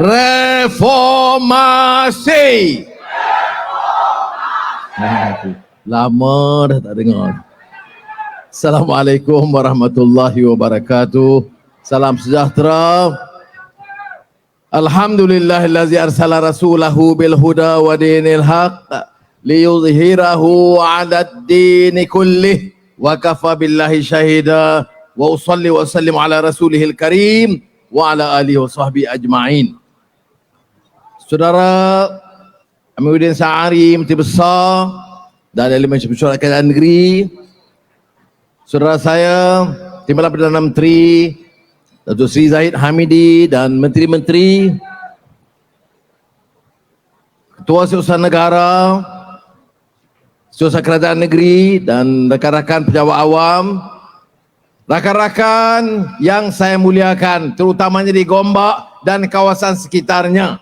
Reformasi. Lama dah tak dengar. Assalamualaikum warahmatullahi wabarakatuh. Salam sejahtera. Alhamdulillahillazi arsala rasulahu bil huda wa dinil haq liyuzhirahu 'ala ad-dini kullih wa kafa billahi syahida wa usalli wa sallim ala rasulihil karim wa ala alihi wa sahbihi ajma'in. Saudara Amiruddin Sa'ari, Menteri Besar dan Elemen Syarikat Kerajaan Negeri, saudara saya Timbalan Perdana Menteri Datuk Seri Zahid Hamidi dan menteri-menteri, Ketua Setiausaha Negara, Setiausaha Kerajaan Negeri dan rakan-rakan pejabat awam, rakan-rakan yang saya muliakan, terutamanya di Gombak dan kawasan sekitarnya.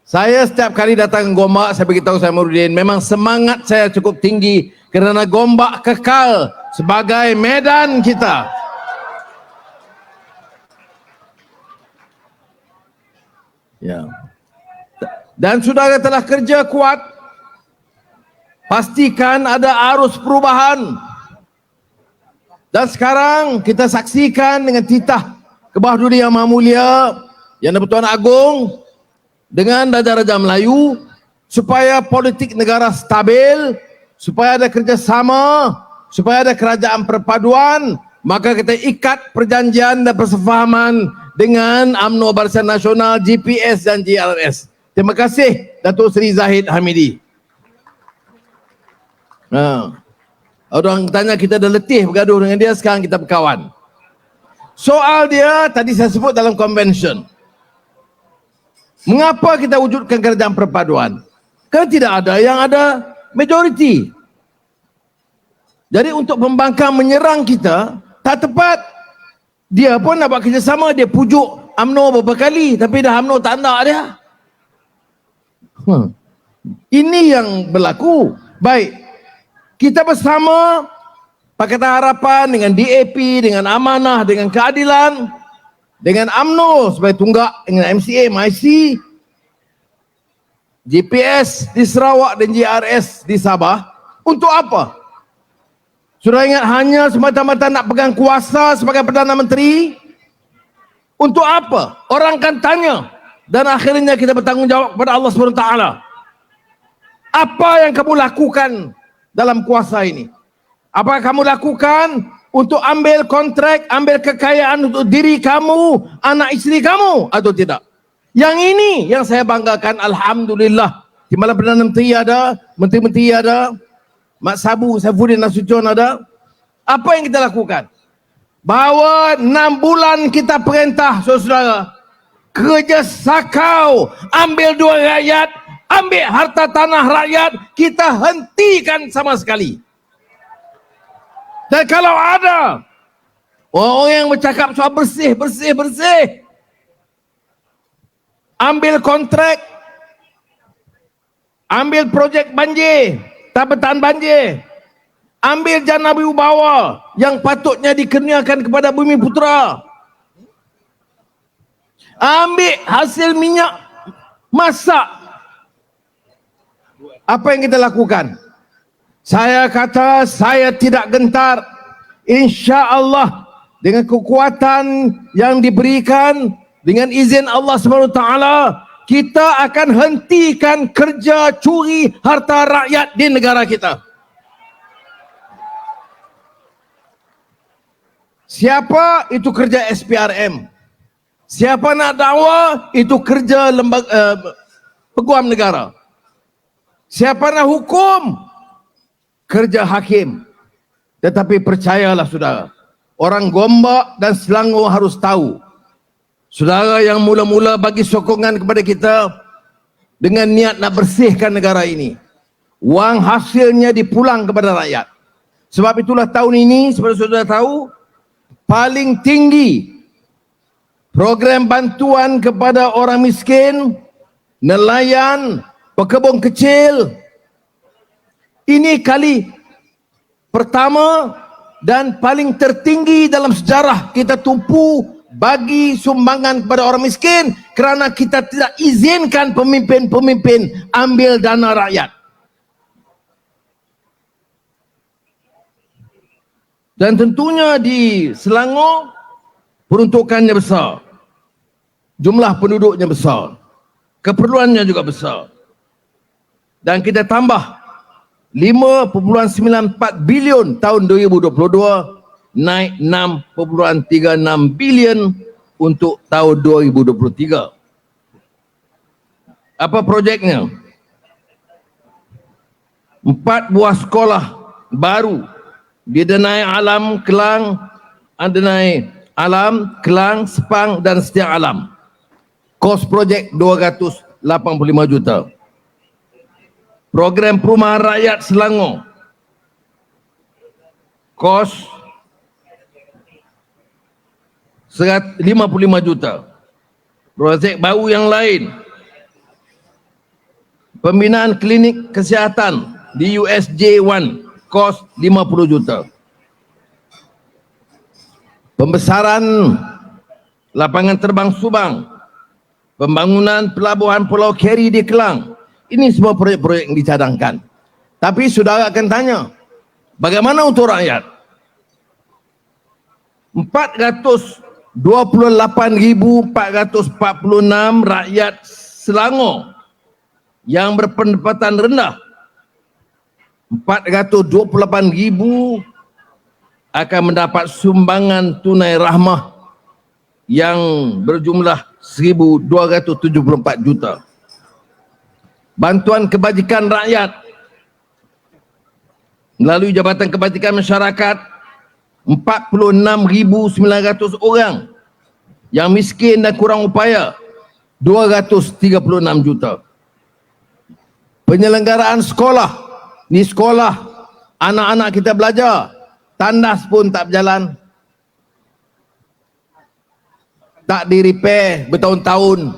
Saya setiap kali datang ke Gombak, saya beritahu saya Amiruddin, memang semangat saya cukup tinggi kerana Gombak kekal sebagai medan kita. Ya. Dan saudara telah kerja kuat, pastikan ada arus perubahan. Dan sekarang kita saksikan dengan titah Kebahaduri Yang Maha Mulia Yang di-Pertuan Agong dengan Raja-Raja Melayu, supaya politik negara stabil, supaya ada kerjasama, supaya ada kerajaan perpaduan, maka kita ikat perjanjian dan persefahaman dengan UMNO Barisan Nasional, GPS dan GRS. Terima kasih Datuk Seri Zahid Hamidi. Orang tanya kita dah letih bergaduh dengan dia, sekarang kita berkawan. Soal dia tadi saya sebut dalam convention. Mengapa kita wujudkan kerajaan perpaduan? Kerana tidak ada yang ada majoriti. Jadi untuk pembangkang menyerang kita tak tepat. Dia pun nak buat kerjasama, dia pujuk UMNO beberapa kali, tapi dah UMNO tak nak dia. Ini yang berlaku. Baik, kita bersama Pakatan Harapan dengan DAP, dengan Amanah, dengan Keadilan, dengan UMNO sebagai tunggak, dengan MCA, MIC, GPS di Sarawak dan GRS di Sabah. Untuk apa? Sudah ingat hanya semata-mata nak pegang kuasa sebagai Perdana Menteri? Untuk apa? Orang akan tanya. Dan akhirnya kita bertanggungjawab kepada Allah SWT. Apa yang kamu lakukan dalam kuasa ini? Apa yang kamu lakukan untuk ambil kontrak, ambil kekayaan untuk diri kamu, anak isteri kamu atau tidak? Yang ini yang saya banggakan, Alhamdulillah. Timbalan Perdana Menteri ada, menteri-menteri ada, Mak Sabu, Saifuddin Nasution ada. Apa yang kita lakukan? Bahawa 6 bulan kita perintah, saudara-saudara, kerja sakau, ambil duit rakyat, ambil harta tanah rakyat, kita hentikan sama sekali. Dan kalau ada orang yang bercakap soal bersih, ambil kontrak, ambil projek banjir, tabetan banjir, ambil jana wibawa yang patutnya dikurniakan kepada Bumi Putera, ambil hasil minyak masak. Apa yang kita lakukan? Saya kata saya tidak gentar. Insya Allah dengan kekuatan yang diberikan, dengan izin Allah SWT, kita akan hentikan kerja curi harta rakyat di negara kita. Siapa itu kerja SPRM? Siapa nak dakwa itu kerja lembaga peguam negara. Siapa nak hukum kerja hakim. Tetapi percayalah saudara, orang Gombak dan Selangor harus tahu, saudara yang mula-mula bagi sokongan kepada kita dengan niat nak bersihkan negara ini, wang hasilnya dipulang kepada rakyat. Sebab itulah tahun ini, seperti saudara tahu, paling tinggi program bantuan kepada orang miskin, nelayan, pekebun kecil. Ini kali pertama dan paling tertinggi dalam sejarah kita tumpu bagi sumbangan kepada orang miskin kerana kita tidak izinkan pemimpin-pemimpin ambil dana rakyat. Dan tentunya di Selangor peruntukannya besar, jumlah penduduknya besar, keperluannya juga besar. Dan kita tambah 5.94 bilion tahun 2022, naik 6.36 bilion untuk tahun 2023. Apa projeknya? 4 buah sekolah baru di Denai Alam, Kelang, Denai Alam, Kelang, Sepang dan Setiap Alam. Kos projek 285 juta. Program Perumahan Rakyat Selangor, kos 55 juta. Projek baru yang lain, pembinaan klinik kesihatan di USJ1, kos 50 juta. Pembesaran lapangan terbang Subang, pembangunan pelabuhan Pulau Keri di Kelang. Ini semua proyek-proyek yang dicadangkan. Tapi saudara akan tanya, bagaimana untuk rakyat? 428.446 rakyat Selangor yang berpendapatan rendah, 428.000 akan mendapat sumbangan tunai rahmah yang berjumlah 1.274 juta. Bantuan kebajikan rakyat melalui Jabatan Kebajikan Masyarakat, 46.900 orang yang miskin dan kurang upaya, 236 juta. Penyelenggaraan sekolah, ni sekolah anak-anak kita belajar, tandas pun tak berjalan, tak di-repair bertahun-tahun,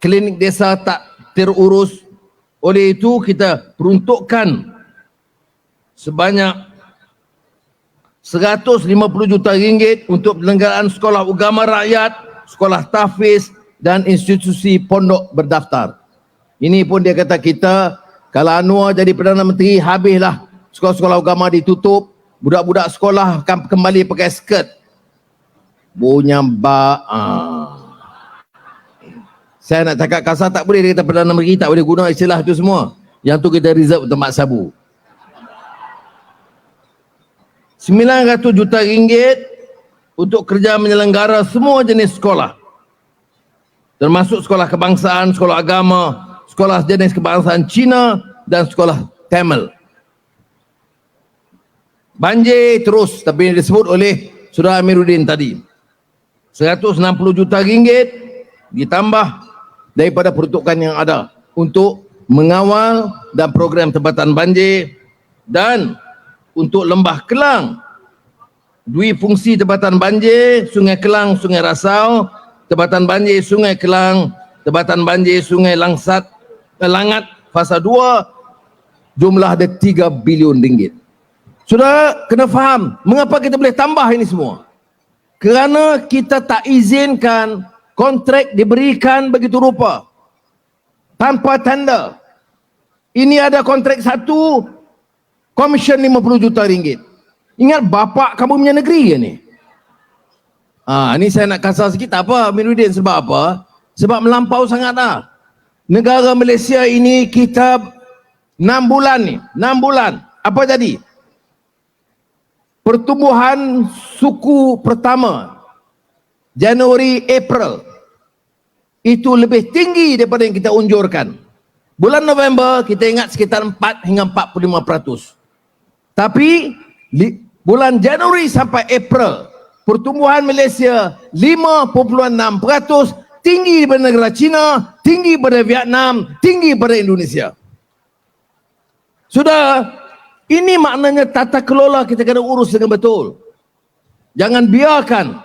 klinik desa tak terurus. Oleh itu kita peruntukkan sebanyak 150 juta ringgit untuk penyelenggaraan sekolah agama rakyat, sekolah tahfiz dan institusi pondok berdaftar. Ini pun dia kata kita, kalau Anwar jadi Perdana Menteri, habislah sekolah-sekolah agama ditutup, budak-budak sekolah akan kembali pakai skirt. Bunyamba. Saya nak cakap kasar tak boleh, dia kata Perdana Menteri tak boleh guna istilah itu semua. Yang tu kita reserve untuk Mak Sabu. 900 juta ringgit untuk kerja menyelenggara semua jenis sekolah, termasuk sekolah kebangsaan, sekolah agama, sekolah jenis kebangsaan Cina dan sekolah Tamil. Banjir terus, tapi yang disebut oleh Saudara Amiruddin tadi, 160 juta ringgit ditambah daripada peruntukan yang ada untuk mengawal dan program tempatan banjir. Dan untuk Lembah Kelang, dua fungsi tempatan banjir, Sungai Kelang, Sungai Rasau, tempatan banjir Sungai Kelang, tempatan banjir Sungai Langat fasa 2, jumlah ada 3 bilion ringgit. Sudah kena faham mengapa kita boleh tambah ini semua. Kerana kita tak izinkan kontrak diberikan begitu rupa tanpa tender. Ini ada kontrak satu, komisen 50 juta ringgit. Ingat bapak kamu punya negeri ke ni? Ni saya nak kasar sikit, tak apa Amiruddin, sebab apa? Sebab melampau sangat dah. Negara Malaysia ini kita 6 bulan ni, 6 bulan. Apa jadi? Pertumbuhan suku pertama Januari, April itu lebih tinggi daripada yang kita unjurkan. Bulan November kita ingat sekitar 4 hingga 45%. Tapi bulan Januari sampai April pertumbuhan Malaysia 5.6%, tinggi daripada negara China, tinggi daripada Vietnam, tinggi daripada Indonesia. Sudah, ini maknanya tata kelola kita kena urus dengan betul. Jangan biarkan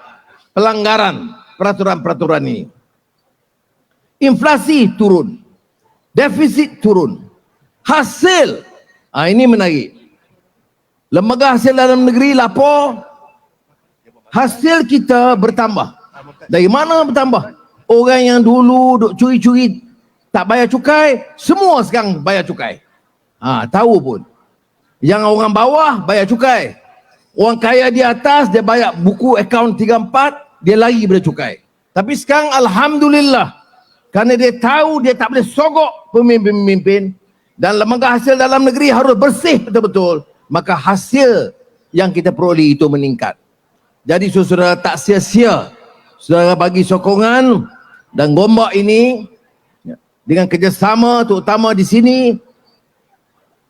pelanggaran peraturan-peraturan ini. Inflasi turun, defisit turun, hasil, ini menarik. Lembaga hasil dalam negeri lapor, hasil kita bertambah Dari mana bertambah? Orang yang dulu duk curi-curi tak bayar cukai, semua sekarang bayar cukai. Tahu pun. Yang orang bawah bayar cukai. Orang kaya di atas dia bayar buku akaun 3-4, dia lari pada cukai. Tapi sekarang alhamdulillah, kerana dia tahu dia tak boleh sogok pemimpin-pemimpin dan lembaga hasil dalam negeri harus bersih betul-betul, maka hasil yang kita peroleh itu meningkat. Jadi saudara tak sia-sia saudara bagi sokongan dan Gombak ini dengan kerjasama terutama di sini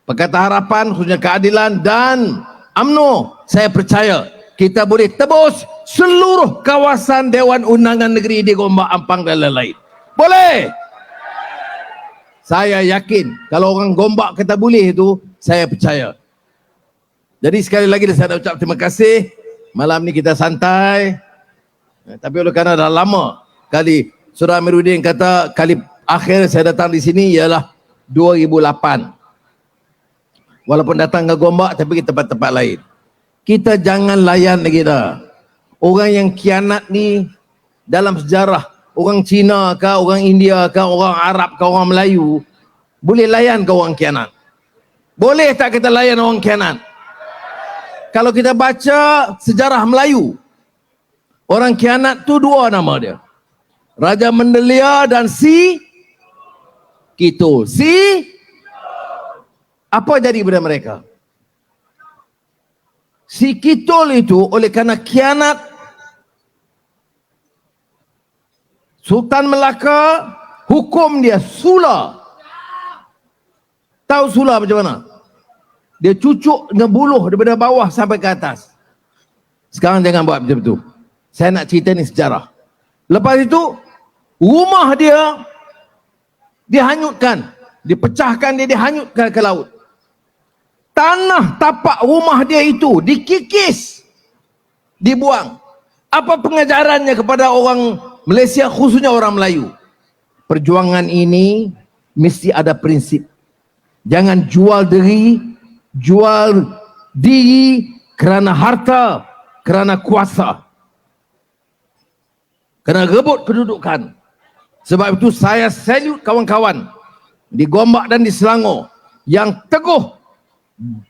Pakatan Harapan, khususnya Keadilan dan UMNO. Saya percaya kita boleh tebus seluruh kawasan Dewan Undangan Negeri di Gombak, Ampang dan lain-lain. Boleh? Saya yakin kalau orang Gombak kata boleh itu, saya percaya. Jadi sekali lagi saya nak ucap terima kasih. Malam ni kita santai. Tapi oleh kerana dah lama kali Saudara Amiruddin kata kali akhir saya datang di sini ialah 2008. Walaupun datang ke Gombak tapi ke tempat-tempat lain. Kita jangan layan lagi dah. Orang yang khianat ni dalam sejarah, orang Cina ke, orang India ke, orang Arab ke, orang Melayu, boleh layan ke orang khianat? Boleh tak kita layan orang khianat? Kalau kita baca sejarah Melayu, orang khianat tu dua nama dia. Raja Mendelia dan Si Kitul. Apa jadi pada mereka? Si Kitul itu oleh kerana khianat, Sultan Melaka hukum dia sula. Tahu sula macam mana? Dia cucuk dengan buluh daripada bawah sampai ke atas. Sekarang jangan buat macam itu. Saya nak cerita ni sejarah. Lepas itu, rumah dia dihanyutkan. Dipecahkan dia, dihanyutkan ke laut. Tanah tapak rumah dia itu dikikis. Dibuang. Apa pengajarannya kepada orang Malaysia, khususnya orang Melayu? Perjuangan ini mesti ada prinsip. Jangan jual diri kerana harta, kerana kuasa, kerana rebut kedudukan. Sebab itu saya salute kawan-kawan di Gombak dan di Selangor yang teguh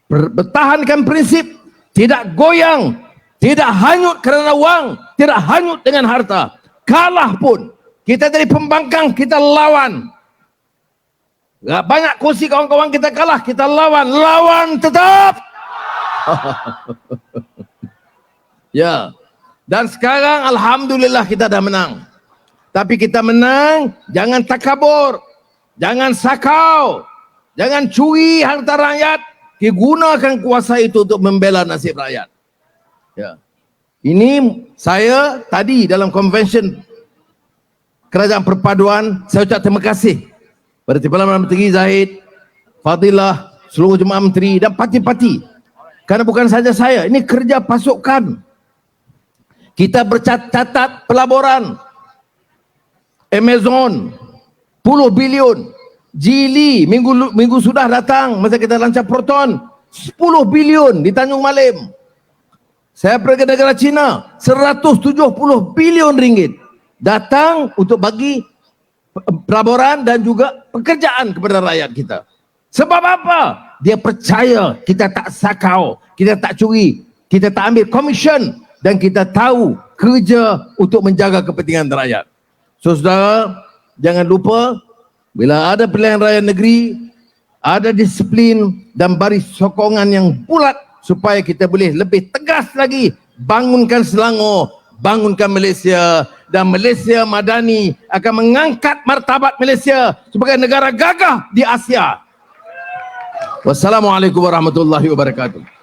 bertahankan prinsip, tidak goyang, tidak hanyut kerana wang, tidak hanyut dengan harta. Kalah pun kita dari pembangkang, kita lawan. Banyak kursi kawan-kawan kita kalah, kita lawan tetap. Ya. Dan sekarang alhamdulillah kita dah menang. Tapi kita menang, jangan takabur, jangan sakau, jangan curi harta rakyat, gunakan kuasa itu untuk membela nasib rakyat. Ya. Ini saya tadi dalam convention Kerajaan Perpaduan, saya ucap terima kasih pada Timbalan Menteri Zahid, Fadilah, seluruh jemaah menteri dan parti-parti. Karena bukan saja saya, ini kerja pasukan. Kita bercatat pelaburan Amazon puluh bilion, Geely minggu sudah datang masa kita lancar Proton 10 bilion di Tanjung Malim. Saya pergi ke negara China 170 bilion ringgit datang untuk bagi pelaburan dan juga pekerjaan kepada rakyat kita. Sebab apa? Dia percaya kita tak sakau, kita tak curi, kita tak ambil komisen dan kita tahu kerja untuk menjaga kepentingan rakyat. So saudara, jangan lupa bila ada pilihan raya negeri, ada disiplin dan baris sokongan yang bulat supaya kita boleh lebih tegas lagi bangunkan Selangor, bangunkan Malaysia, dan Malaysia Madani akan mengangkat martabat Malaysia sebagai negara gagah di Asia. Wassalamualaikum warahmatullahi wabarakatuh.